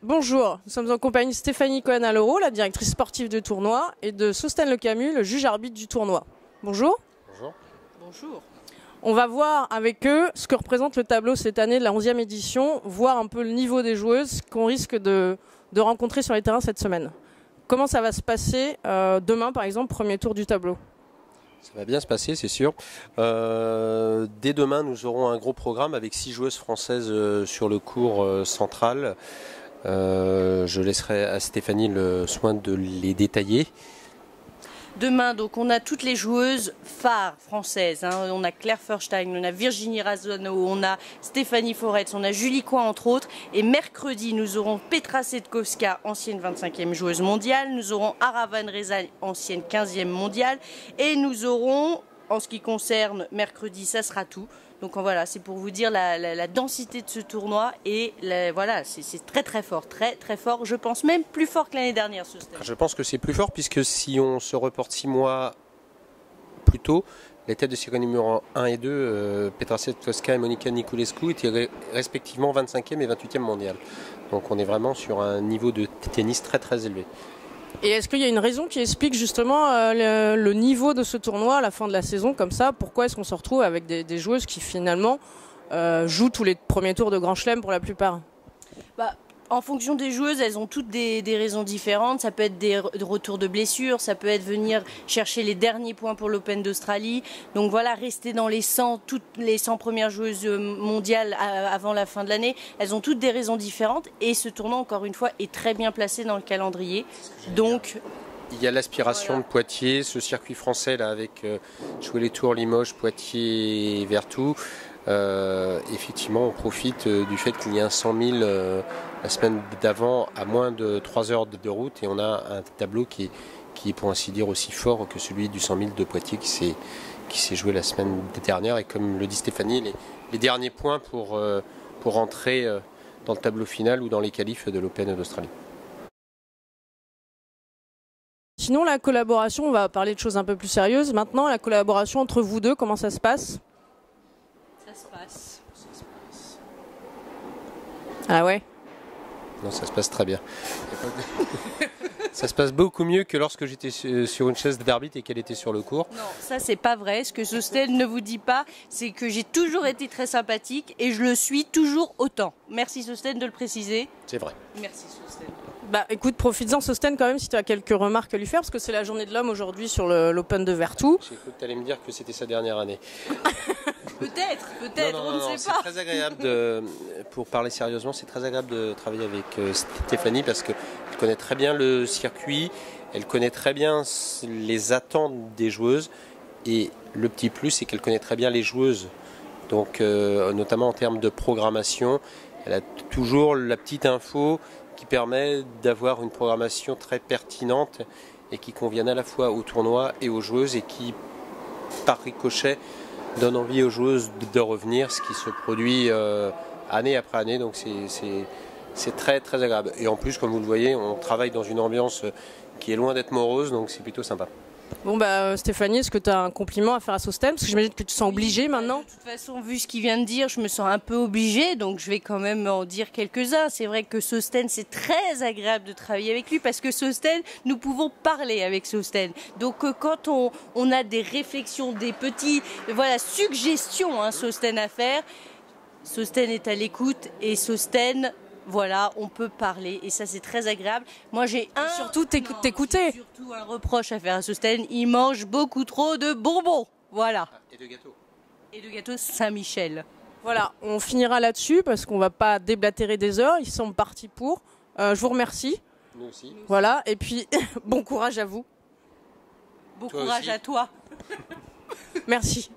Bonjour, nous sommes en compagnie de Stéphanie Cohen-Aloro, la directrice sportive du tournoi, et de Sostène Le Camus, le juge arbitre du tournoi. Bonjour. Bonjour. Bonjour. On va voir avec eux ce que représente le tableau cette année de la 11e édition, voir un peu le niveau des joueuses qu'on risque de rencontrer sur les terrains cette semaine. Comment ça va se passer demain, par exemple, premier tour du tableau? Ça va bien se passer, c'est sûr. Dès demain, nous aurons un gros programme avec 6 joueuses françaises sur le court central. Je laisserai à Stéphanie le soin de les détailler. Demain, donc, on a toutes les joueuses phares françaises. On a Claire Furstein, on a Virginie Razzano, on a Stéphanie Foretz, on a Julie Coin, entre autres. Et mercredi, nous aurons Petra Setkowska, ancienne 25e joueuse mondiale. Nous aurons Aravan Reza, ancienne 15e mondiale. Et nous aurons, en ce qui concerne mercredi, ça sera tout. Donc voilà, c'est pour vous dire la densité de ce tournoi et voilà, c'est très très fort, très très fort. Je pense même plus fort que l'année dernière ce stade. Je pense que c'est plus fort puisque si on se reporte 6 mois plus tôt, les têtes de série numéro 1 et 2, Petra Setkowska et Monica Niculescu, étaient respectivement 25e et 28e mondial. Donc on est vraiment sur un niveau de tennis très très élevé. Et est-ce qu'il y a une raison qui explique justement le niveau de ce tournoi à la fin de la saison comme ça? Pourquoi est-ce qu'on se retrouve avec des joueuses qui finalement jouent tous les premiers tours de Grand Chelem pour la plupart? En fonction des joueuses, elles ont toutes des raisons différentes. Ça peut être des retours de blessures, ça peut être venir chercher les derniers points pour l'Open d'Australie. Donc voilà, rester dans les 100, toutes les 100 premières joueuses mondiales avant la fin de l'année. Elles ont toutes des raisons différentes et ce tournoi, encore une fois, est très bien placé dans le calendrier. Donc, il y a l'aspiration de Poitiers, ce circuit français là avec jouer les tours Limoges, Poitiers et Vertou. Effectivement, on profite du fait qu'il y a un 100 000 la semaine d'avant à moins de 3 heures de route et on a un tableau qui est pour ainsi dire aussi fort que celui du 100 000 de Poitiers qui s'est joué la semaine dernière et comme le dit Stéphanie, les derniers points pour entrer dans le tableau final ou dans les qualifs de l'Open d'Australie. Sinon, la collaboration, on va parler de choses un peu plus sérieuses. Maintenant, la collaboration entre vous deux, comment ça se passe? ça se passe. Ah ouais? Non, ça se passe très bien. Ça se passe beaucoup mieux que lorsque j'étais sur une chaise d'arbitre et qu'elle était sur le court. Non, ça c'est pas vrai. Ce que Sostène ne vous dit pas, c'est que j'ai toujours été très sympathique et je le suis toujours autant. Merci Sostène de le préciser. C'est vrai. Merci Sostène. Bah écoute, profites-en Sostène quand même si tu as quelques remarques à lui faire parce que c'est la journée de l'homme aujourd'hui sur l'Open de Vertou. J'ai cru que tu allais me dire que c'était sa dernière année. Peut-être, on ne sait pas. C'est très agréable pour parler sérieusement, c'est très agréable de travailler avec Stéphanie parce qu'elle connaît très bien le circuit, elle connaît très bien les attentes des joueuses et le petit plus c'est qu'elle connaît très bien les joueuses. Donc notamment en termes de programmation, elle a toujours la petite info qui permet d'avoir une programmation très pertinente et qui convienne à la fois au tournoi et aux joueuses et qui, par ricochet, donne envie aux joueuses de revenir, ce qui se produit année après année, donc c'est très très agréable. Et en plus, comme vous le voyez, on travaille dans une ambiance qui est loin d'être morose, donc c'est plutôt sympa. Bon bah Stéphanie, est-ce que tu as un compliment à faire à Sostène? Parce que j'imagine que tu te sens obligée maintenant. De toute façon, vu ce qu'il vient de dire, je me sens un peu obligée, donc je vais quand même en dire quelques-uns. C'est vrai que Sostène, c'est très agréable de travailler avec lui parce que Sostène, nous pouvons parler avec Sostène. Donc quand on a des réflexions, des petits suggestions Sostène à faire, Sostène est à l'écoute et Sostène... Voilà, on peut parler et ça c'est très agréable. Moi j'ai surtout t'écouter. Surtout un reproche à faire à Sostène, il mange beaucoup trop de bonbons. Voilà. Et de gâteaux. Et de gâteaux Saint-Michel. Voilà, on finira là-dessus parce qu'on va pas déblatérer des heures, ils sont partis pour. Je vous remercie. Nous aussi. Voilà, et puis bon courage à vous. Bon courage à toi. Merci.